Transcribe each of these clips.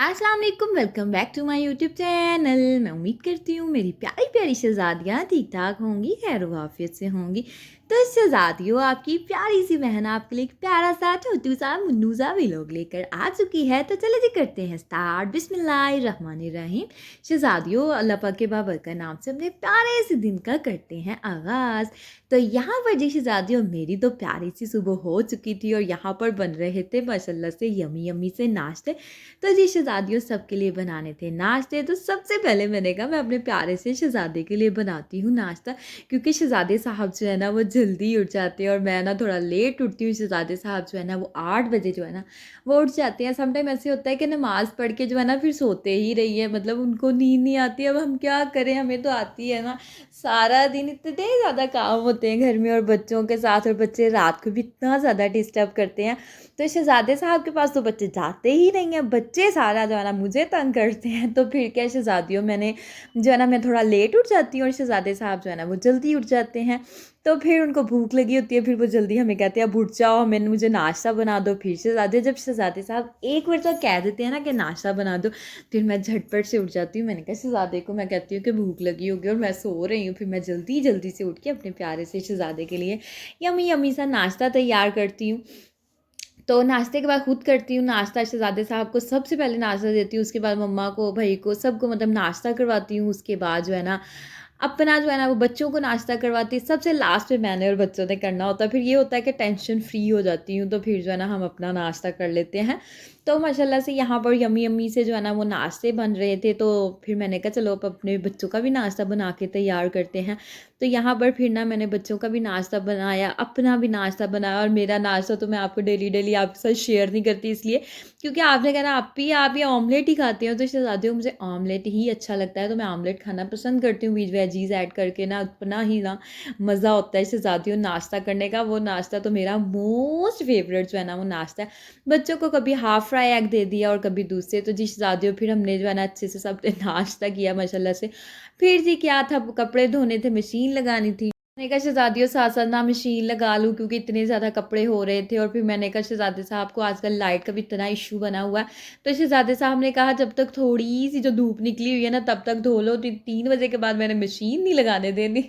अस्सलाम वालेकुम, welcome back to my YouTube channel. मैं उम्मीद करती हूँ मेरी प्यारी प्यारी शहज़ादियाँ ठीक ठाक होंगी, खैर वाफियत से होंगी। तो शहज़ादियों, आपकी प्यारी सी बहन आपके लिए एक प्यारा सा छोटू सा मुन्नू सा व्लॉग लेकर आ चुकी है। तो चलो जी करते हैं स्टार्ट। बिस्मिल्लाहिर्रहमानिर्रहीम। शहज़ादियों, अल्लाह पाक के बाबरकत नाम से अपने प्यारे से दिन का करते हैं आगाज़। तो यहाँ पर जी शहज़ादियों, मेरी तो प्यारी सी सुबह हो चुकी थी और यहाँ पर बन रहे थे माशाल्लाह से यमी यमी से नाश्ते। तो जी शहज़ादियों, सबके लिए बनाने थे नाश्ते। तो सबसे पहले मैंने कहा मैं अपने प्यारे से शहज़ादे के लिए बनाती हूँ नाश्ता, क्योंकि शहज़ादे साहब जो है ना वो जल्दी उठ जाते हैं और मैं ना थोड़ा लेट उठती हूँ। शहज़ादे साहब जो है ना वो 8 बजे जो है ना वो उठ जाते हैं। समटाइम ऐसे होता है कि नमाज़ पढ़ के जो है ना फिर सोते ही रही है, मतलब उनको नींद नहीं आती। अब हम क्या करें, हमें तो आती है ना। सारा दिन इतने ज़्यादा काम होते हैं घर में और बच्चों के साथ, और बच्चे रात को भी इतना ज़्यादा डिस्टर्ब करते हैं। तो शहज़ादे साहब के पास तो बच्चे जाते ही नहीं हैं, बच्चे सारा जो है ना मुझे तंग करते हैं। तो फिर क्या शहज़ादियों, मैंने जो है ना मैं थोड़ा लेट उठ जाती हूँ और शहज़ादे साहब जो है ना वो जल्दी उठ जाते हैं। तो फिर उनको भूख लगी होती है, फिर वो जल्दी हमें कहते हैं अब उठ जाओ, मैंने मुझे नाश्ता बना दो। फिर जब शहज़ादे साहब एक बार तो कह देते हैं ना कि नाश्ता बना दो, फिर मैं झटपट से उठ जाती हूँ। मैंने कहा शहज़ादे को मैं कहती हूँ कि भूख लगी होगी और मैं सो रही हूँ, फिर मैं जल्दी जल्दी से उठ के अपने प्यारे से शहज़ादे के लिए यम्मी यम्मी सा नाश्ता तैयार करती हूँ। तो नाश्ते के बाद खुद करती हूँ नाश्ता। शहज़ादे साहब को सबसे पहले नाश्ता देती हूँ, उसके बाद मम्मा को, भाई को, सबको मतलब नाश्ता करवाती हूँ। उसके बाद जो है ना अपना जो है ना वो बच्चों को नाश्ता करवाती, सबसे लास्ट में मैंने और बच्चों ने करना होता है। फिर ये होता है कि टेंशन फ्री हो जाती हूँ, तो फिर जो है ना हम अपना नाश्ता कर लेते हैं। तो माशाल्लाह से यहाँ पर यम्मी यम्मी से जो है ना वो नाश्ते बन रहे थे। तो फिर मैंने कहा चलो अब अपने बच्चों का भी नाश्ता बना के तैयार करते हैं। तो यहाँ पर फिर ना मैंने बच्चों का भी नाश्ता बनाया, अपना भी नाश्ता बनाया। और मेरा नाश्ता तो मैं आपको डेली डेली आपके साथ शेयर नहीं करती, इसलिए क्योंकि आपने कहना आप ये ऑमलेट ही खाते हो। तो शहज़ादियों, मुझे ऑमलेट ही अच्छा लगता है, तो मैं ऑमलेट खाना पसंद करती हूँ वेजीज़ ऐड करके ना, अपना ही ना मज़ा होता है शहज़ादियों नाश्ता करने का। वो नाश्ता तो मेरा मोस्ट फेवरेट जो है ना वो नाश्ता है। बच्चों को कभी हाफ़ फ्राई एग दे दिया और कभी दूसरे। तो जी शहज़ादियों, फिर हमने जो है ना अच्छे से सबने नाश्ता किया माशाल्लाह से। फिर जी क्या था, कपड़े धोने थे, मशीन लगानी थी। मैंने कहा शहज़ादियों साथ साथ ना मशीन लगा लूँ, क्योंकि इतने ज़्यादा कपड़े हो रहे थे। और फिर मैंने कहा शहज़ादे साहब को आजकल लाइट का भी इतना इशू बना हुआ है। तो शहज़ादे साहब ने कहा जब तक थोड़ी सी जो धूप निकली हुई है ना तब तक धो लो, 3 बजे के बाद मैंने मशीन नहीं लगाने देनी।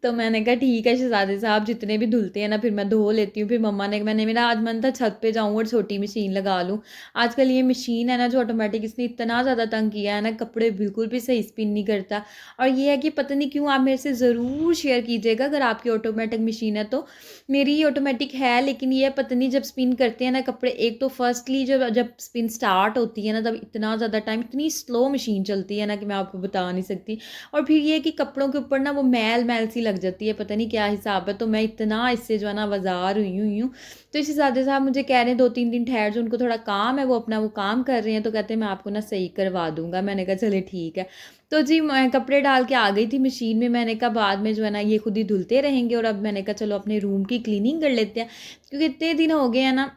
तो मैंने कहा ठीक है शहज़ादे साहब, जितने भी धुलते हैं ना फिर मैं धो लेती हूँ। फिर मम्मा ने, मैंने मेरा आज मन था छत पे जाऊँ और छोटी मशीन लगा लूँ। आजकल ये मशीन है ना जो ऑटोमेटिक, इसने इतना ज़्यादा तंग किया है ना, कपड़े बिल्कुल भी सही स्पिन नहीं करता। और ये है कि पता नहीं क्यों, आप मेरे से ज़रूर शेयर कीजिएगा अगर आपकी ऑटोमेटिक मशीन है तो। मेरी ऑटोमेटिक है, लेकिन ये पता नहीं जब स्पिन करते हैं ना कपड़े, एक तो फर्स्टली जब जब स्पिन स्टार्ट होती है ना तब इतना ज़्यादा टाइम, इतनी स्लो मशीन चलती है ना कि मैं आपको बता नहीं सकती। और फिर ये है कि कपड़ों के ऊपर ना वो मैल मैल सी लग जाती है, पता नहीं क्या हिसाब है। तो मैं इतना इससे जो है ना बाजार हुई हूँ। तो इस शहज़ादे साहब मुझे कह रहे हैं 2-3 दिन ठहर जो, उनको थोड़ा काम है, वो अपना वो काम कर रहे हैं। तो कहते हैं मैं आपको ना सही करवा दूँगा। मैंने कहा चले ठीक है। तो जी मैं कपड़े डाल के आ गई थी मशीन में। मैंने कहा बाद में जो है ना ये खुद ही धुलते रहेंगे। और अब मैंने कहा चलो अपने रूम की क्लीनिंग कर लेते हैं, क्योंकि इतने दिन हो गए हैं ना।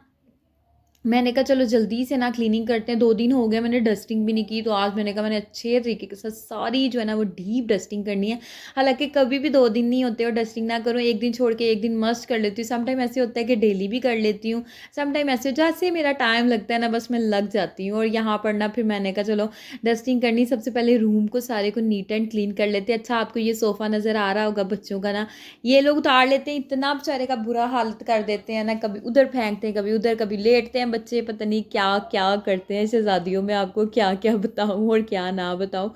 मैंने कहा चलो जल्दी से ना क्लीनिंग करते हैं। 2 दिन हो गए मैंने डस्टिंग भी नहीं की, तो आज मैंने कहा मैंने अच्छे तरीके के साथ सारी जो है ना वो डीप डस्टिंग करनी है। हालाँकि कभी भी 2 दिन नहीं होते और डस्टिंग ना करूँ, 1 दिन छोड़ के 1 दिन मस्ट कर लेती हूँ। समटाइम ऐसे होता है कि डेली भी कर लेती हूँ, समटाइम ऐसे जैसे मेरा टाइम लगता है ना बस मैं लग जाती हूँ। और यहाँ पर ना फिर मैंने कहा चलो डस्टिंग करनी, सबसे पहले रूम को सारे को नीट एंड क्लीन कर लेते हैं। अच्छा, आपको ये सोफ़ा नज़र आ रहा होगा बच्चों का ना, ये लोग उतार लेते हैं, इतना बेचारे का बुरा हालत कर देते हैं ना, कभी उधर फेंकते हैं, कभी उधर, कभी लेटते हैं बच्चे, पता नहीं क्या क्या करते हैं शहज़ादियों में, आपको क्या क्या बताऊँ और क्या ना बताऊँ।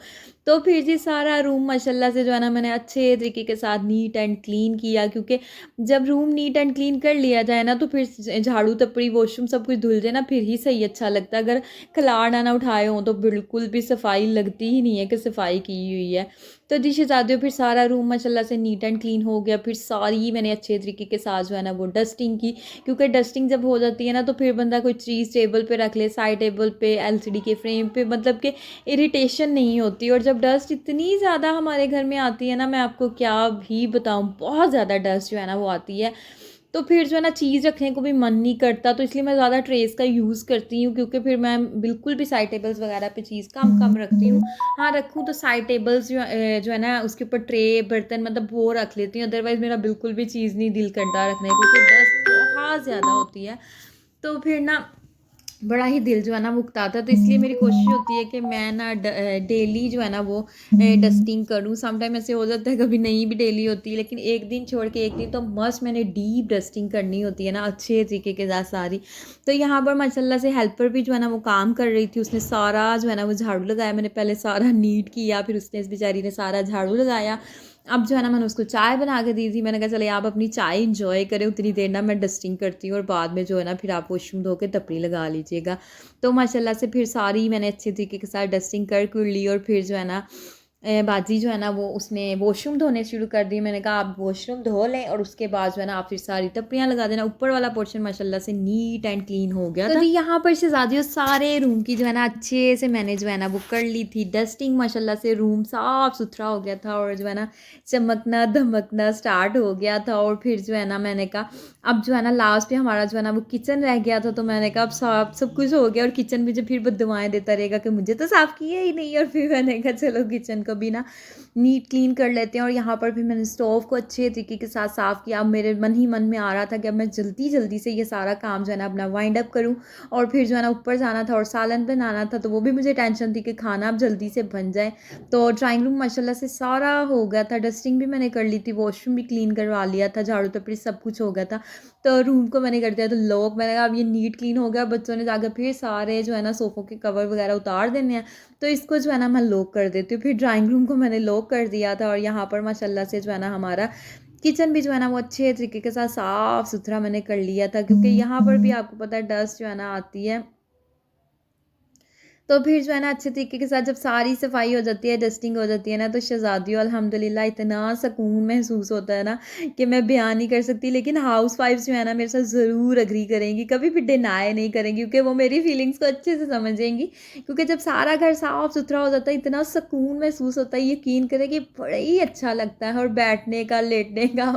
तो फिर जी सारा रूम माशाल्लाह से जो है ना मैंने अच्छे तरीके के साथ नीट एंड क्लीन किया, क्योंकि जब रूम नीट एंड क्लीन कर लिया जाए ना तो फिर झाड़ू तपड़ी वॉशरूम सब कुछ धुल जाए ना फिर ही सही अच्छा लगता है। अगर खिलाड़ ना उठाए हों तो बिल्कुल भी सफाई लगती ही नहीं है कि सफाई की हुई है। तो जी शहज़ादियों, फिर सारा रूम माशाल्लाह से नीट एंड क्लीन हो गया। फिर सारी मैंने अच्छे तरीके के साथ जो है ना वो डस्टिंग की, क्योंकि डस्टिंग जब हो जाती है ना तो फिर बंदा कोई चीज़ टेबल पे रख ले, साइड टेबल पे, एलसीडी के फ्रेम पे, मतलब कि इरिटेशन नहीं होती। और जब डस्ट इतनी ज़्यादा हमारे घर में आती है ना, मैं आपको क्या भी बताऊँ, बहुत ज़्यादा डस्ट जो है ना वो आती है। तो फिर जो है ना चीज़ रखने को भी मन नहीं करता, तो इसलिए मैं ज़्यादा ट्रेस का यूज़ करती हूँ, क्योंकि फिर मैं बिल्कुल भी साइड टेबल्स वगैरह पे चीज़ कम कम रखती हूँ। हाँ, रखूँ तो साइड टेबल्स जो है ना उसके ऊपर ट्रे बर्तन मतलब वो रख लेती हूँ, अदरवाइज़ मेरा बिल्कुल भी चीज़ नहीं दिल करता रखने को, क्योंकि डस्ट बहुत ज़्यादा होती है। तो फिर ना बड़ा ही दिल जो है ना वो उकताता है। तो इसलिए मेरी कोशिश होती है कि मैं ना डेली जो है ना वो डस्टिंग करूँ। समटाइम ऐसे हो जाता है कभी नहीं भी डेली होती, लेकिन एक दिन छोड़ के एक दिन तो मस्ट मैंने डीप डस्टिंग करनी होती है ना, अच्छे तरीके के साथ सारी। तो यहाँ पर माशाल्लाह से हेल्पर भी जो है ना वो काम कर रही थी, उसने सारा जो है ना वो झाड़ू लगाया। मैंने पहले सारा नीट किया, फिर उसने इस बेचारी ने सारा झाड़ू लगाया। अब जो है ना मैंने उसको चाय बना के दी थी। मैंने कहा चले आप अपनी चाय इंजॉय करें, उतनी देर ना मैं डस्टिंग करती हूँ और बाद में जो है ना फिर आप वॉशरूम धो के तपड़ी लगा लीजिएगा। तो माशाल्लाह से फिर सारी मैंने अच्छे तरीके के साथ डस्टिंग कर ली। और फिर जो है ना बाजी जो है ना वो उसने वॉशरूम धोने शुरू कर दी। मैंने कहा आप वॉशरूम धो लें और उसके बाद जो है ना आप फिर सारी टप्पियाँ लगा देना। ऊपर वाला पोर्शन माशाल्लाह से नीट एंड क्लीन हो गया था। तो जी यहाँ पर शहजादियों सारे रूम की जो है ना अच्छे से मैंने जो है ना वो कर ली थी डस्टिंग। माशाल्लाह से रूम साफ़ सुथरा हो गया था और जो है ना चमकना धमकना स्टार्ट हो गया था। और फिर जो है ना मैंने कहा अब जो है ना लास्ट पे हमारा जो है ना वो किचन रह गया था। तो मैंने कहा अब सब कुछ हो गया और किचन भी जो फिर बददुआएं देता रहेगा कि मुझे तो साफ़ किया ही नहीं। और फिर मैंने कहा चलो किचन को भी ना नीट क्लीन कर लेते हैं। और यहाँ पर भी मैंने स्टोव को अच्छे तरीके के साथ साफ़ किया। अब मेरे मन ही मन में आ रहा था कि अब मैं जल्दी जल्दी से ये सारा काम जो है ना अपना वाइंड अप करूँ। और फिर जो है ना ऊपर जाना था और सालन बनाना था, तो वो भी मुझे टेंशन थी कि खाना अब जल्दी से बन जाए। तो ड्राइंग रूम माशाल्लाह से सारा हो गया था, डस्टिंग भी मैंने कर ली थी, वॉशरूम भी क्लीन करवा लिया था, झाड़ू तपड़ी सब कुछ हो गया था। तो रूम को मैंने कर दिया तो लॉक। मैंने कहा अब ये नीट क्लीन हो गया, बच्चों ने जाकर फिर सारे जो है ना सोफ़ों के कवर वगैरह उतार देने हैं, तो इसको जो है ना मैं लॉक कर देती हूँ। फिर ड्राइंग रूम को मैंने लॉक कर दिया था। और यहाँ पर माशाल्लाह से जो है ना हमारा किचन भी जो है ना वो अच्छे तरीके के साथ साफ़ सुथरा मैंने कर लिया था, क्योंकि यहाँ पर भी आपको पता है डस्ट जो है ना आती है। तो फिर जो है ना अच्छे तरीके के साथ जब सारी सफाई हो जाती है, डस्टिंग हो जाती है ना, तो शहज़ादियों अल्हम्दुलिल्लाह इतना सुकून महसूस होता है ना कि मैं बयान नहीं कर सकती। लेकिन हाउस वाइफ्स जो है ना मेरे साथ ज़रूर एग्री करेंगी, कभी भी डिनाई नहीं करेंगी, क्योंकि वो मेरी फीलिंग्स को अच्छे से समझेंगी। क्योंकि जब सारा घर साफ़ सुथरा हो जाता है इतना सुकून महसूस होता है, यकीन करें कि बड़ा ही अच्छा लगता है। और बैठने का लेटने का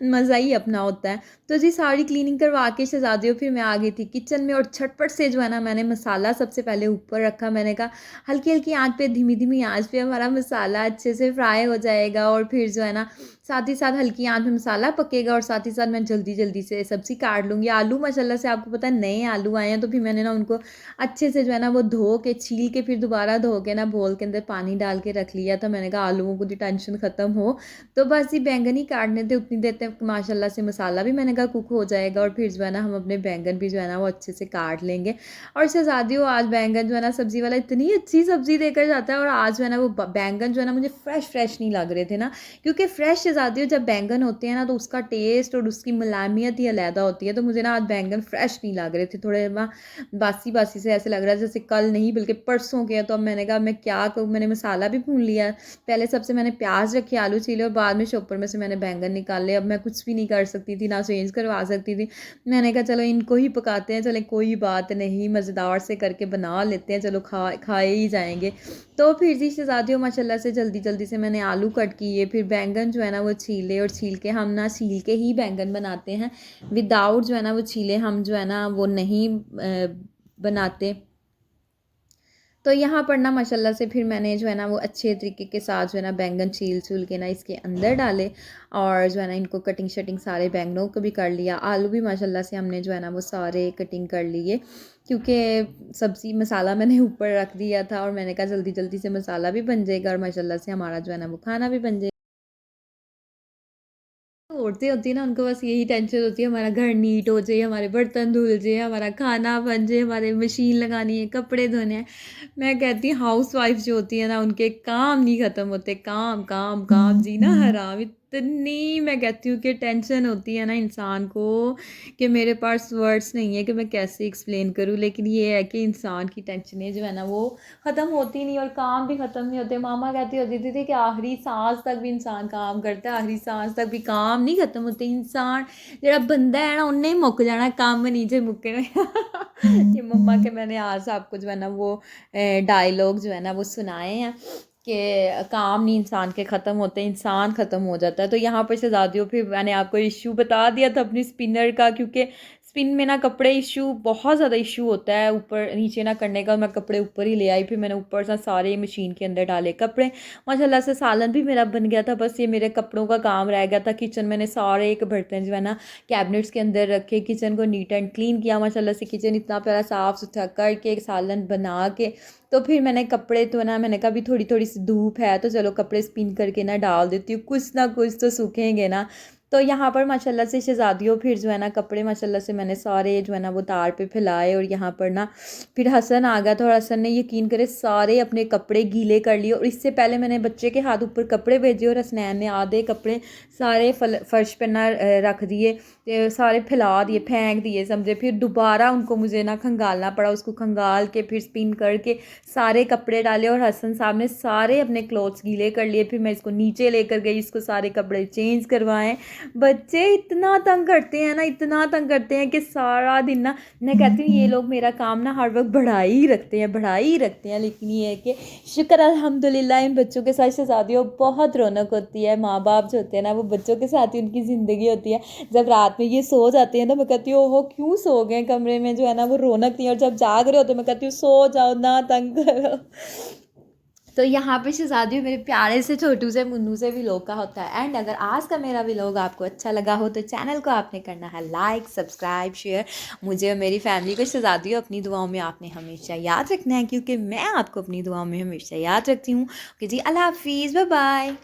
मज़ा ही अपना होता है। तो जी सारी क्लीनिंग करवा के शहज़ादियों फिर मैं आ गई थी किचन में। और झटपट से जो है ना मैंने मसाला सबसे पहले ऊपर रखा। मैंने कहा हल्की हल्की आंच पे, धीमी धीमी आंच पे हमारा मसाला अच्छे से फ्राई हो जाएगा। और फिर जो है ना साथ ही साथ हल्की आंच में मसाला पकेगा और साथ ही साथ मैं जल्दी जल्दी से सब्ज़ी काट लूँगी। आलू माशाल्लाह से आपको पता है नए आलू आए हैं, तो फिर मैंने ना उनको अच्छे से जो है ना वो धो के छील के फिर दोबारा धो के ना बोल के अंदर पानी डाल के रख लिया था। मैंने कहा आलूओं को जो टेंशन ख़त्म हो, तो बस ये बैंगन ही काटने थे, उतनी देर तक माशाल्लाह से मसाला भी मैंने कहा कुक हो जाएगा। और फिर जो है ना हम अपने बैंगन भी जो है ना वो अच्छे से काट लेंगे। और शहज़ादियों आज बैंगन जो है ना सब्ज़ी वाला इतनी अच्छी सब्ज़ी देकर जाता है। और आज जो है ना वो बैंगन जो है ना मुझे फ्रेश नहीं लग रहे थे ना, क्योंकि फ्रेश शहज़ादियों जब बैंगन होते हैं ना तो उसका टेस्ट और उसकी मुलायमियत ही अलहदा होती है। तो मुझे ना आज बैंगन फ्रेश नहीं लग रहे थे, थोड़े बासी बासी से ऐसे लग रहा है जैसे कल नहीं बल्कि परसों के। तो अब मैंने कहा मैं क्या करूँ, मैंने मसाला भी भून लिया। पहले सबसे मैंने प्याज रखे, आलू छीले और बाद में शॉपर में से मैंने बैंगन निकाले। अब मैं कुछ भी नहीं कर सकती थी, ना चेंज करवा सकती थी। मैंने कहा चलो इनको ही पकाते हैं, चले कोई बात नहीं, मज़ेदार से करके बना लेते हैं, चलो खाए ही जाएंगे। तो फिर जी शहज़ादियों माशाल्लाह से जल्दी जल्दी से मैंने आलू कट किए, फिर बैंगन जो है ना वो छीले। और छील के हम ना छील के ही बैंगन बनाते हैं, विदाउट जो है ना वो छीले हम जो है ना वो नहीं बनाते। तो यहाँ पर ना माशाल्लाह से फिर मैंने जो है ना वो अच्छे तरीके के साथ जो है ना बैंगन छील के ना इसके अंदर डाले। और जो है ना इनको कटिंग शटिंग सारे बैंगनों को भी कर लिया। आलू भी माशाल्लाह से हमने जो है ना वो सारे कटिंग कर लिए, क्योंकि सब्ज़ी मसाला मैंने ऊपर रख दिया था। और मैंने कहा जल्दी जल्दी से मसाला भी बन जाएगा और माशाल्लाह से हमारा जो है ना वो खाना भी बन जाएगा। औरतें होती है ना उनको बस यही टेंशन होती है हमारा घर नीट हो जाए, हमारे बर्तन धुल जाए, हमारा खाना बन जाए, हमारे मशीन लगानी है, कपड़े धोने हैं। मैं कहती हूँ हाउस वाइफ जो होती है ना उनके काम नहीं ख़त्म होते, काम काम काम जीना हराम। इतनी मैं कहती हूँ कि टेंशन होती है ना इंसान को कि मेरे पास वर्ड्स नहीं है कि मैं कैसे एक्सप्लेन करूँ। लेकिन ये है कि इंसान की टेंशनें जो है ना वो ख़त्म होती नहीं और काम भी ख़त्म नहीं होते। मामा कहती होती थी कि आखिरी सांस तक भी इंसान काम करता है, आखिरी सांस तक भी काम नहीं ख़त्म होते। इंसान जरा बंदा है ना उन्हें ही मुक जाना, काम नहीं जे मुके ये मम्मा के मैंने आज आपको जो है ना वो डायलॉग जो है ना वो सुनाए हैं कि काम नहीं इंसान के ख़त्म होते, इंसान ख़त्म हो जाता है। तो यहाँ पर शहज़ादियों फिर मैंने आपको इशू बता दिया था अपनी स्पिनर का, क्योंकि स्पिन में ना कपड़े इशू बहुत ज़्यादा इशू होता है ऊपर नीचे ना करने का। मैं कपड़े ऊपर ही ले आई, फिर मैंने ऊपर से सारे मशीन के अंदर डाले कपड़े। माशाल्लाह से सालन भी मेरा बन गया था। बस ये मेरे कपड़ों का काम रह गया था। किचन मैंने सारे एक बर्तन जो है ना कैबिनेट्स के अंदर रखे, किचन को नीट एंड क्लीन किया। माशाल्लाह से किचन इतना प्यारा साफ़ सुथरा करके सालन बना के तो फिर मैंने कपड़े तो ना मैंने कहा भी थोड़ी थोड़ी सी धूप है तो चलो कपड़े स्पिन करके ना डाल देती हूँ, कुछ ना कुछ तो सूखेंगे ना। तो यहाँ पर माशाल्लाह से शहज़ादियों फिर जो है ना कपड़े माशाल्लाह से मैंने सारे जो है ना वो तार पे फैलाए। और यहाँ पर ना फिर हसन आ गया था और हसन ने यकीन करे सारे अपने कपड़े गीले कर लिए। और इससे पहले मैंने बच्चे के हाथ ऊपर कपड़े भेजे और हसनैन ने आधे कपड़े सारे फर्श पर ना रख दिए, सारे फैला दिए, फेंक दिए समझे। फिर दोबारा उनको मुझे ना खंगालना पड़ा, उसको खंगाल के फिर स्पिन करके सारे कपड़े डाले। और हसन साहब ने सारे अपने क्लोथ्स गीले कर लिए। फिर मैं इसको नीचे लेकर गई, इसको सारे कपड़े चेंज करवाएं। बच्चे इतना तंग करते हैं ना, इतना तंग करते हैं कि सारा दिन ना मैं कहती हूँ ये लोग मेरा काम ना हर वक्त बढ़ा ही रखते हैं, बढ़ा ही रखते हैं। लेकिन ये है कि शुक्र अल्हम्दुलिल्लाह इन बच्चों के साथ शहज़ादियों बहुत रौनक होती है। माँ बाप जो होते हैं ना वो बच्चों के साथ ही उनकी ज़िंदगी होती है। जब रात में ये सो जाते हैं ना मैं कहती हूँ ओहो क्यों सो गए कमरे में, जो है ना वो रौनक नहीं है। और जब जाग रहे होते मैं कहती हूँ सो जाओ ना तंग करो। तो यहाँ पे शहज़ादियों मेरे प्यारे से छोटू से मुन्नू से व्लॉग का होता है। एंड अगर आज का मेरा व्लॉग आपको अच्छा लगा हो तो चैनल को आपने करना है लाइक, सब्सक्राइब, शेयर। मुझे और मेरी फैमिली को शहज़ादियों अपनी दुआओं में आपने हमेशा याद रखना है, क्योंकि मैं आपको अपनी दुआओं में हमेशा याद रखती हूँ। ओके जी, अल्लाह हाफिज़, बाय बाय।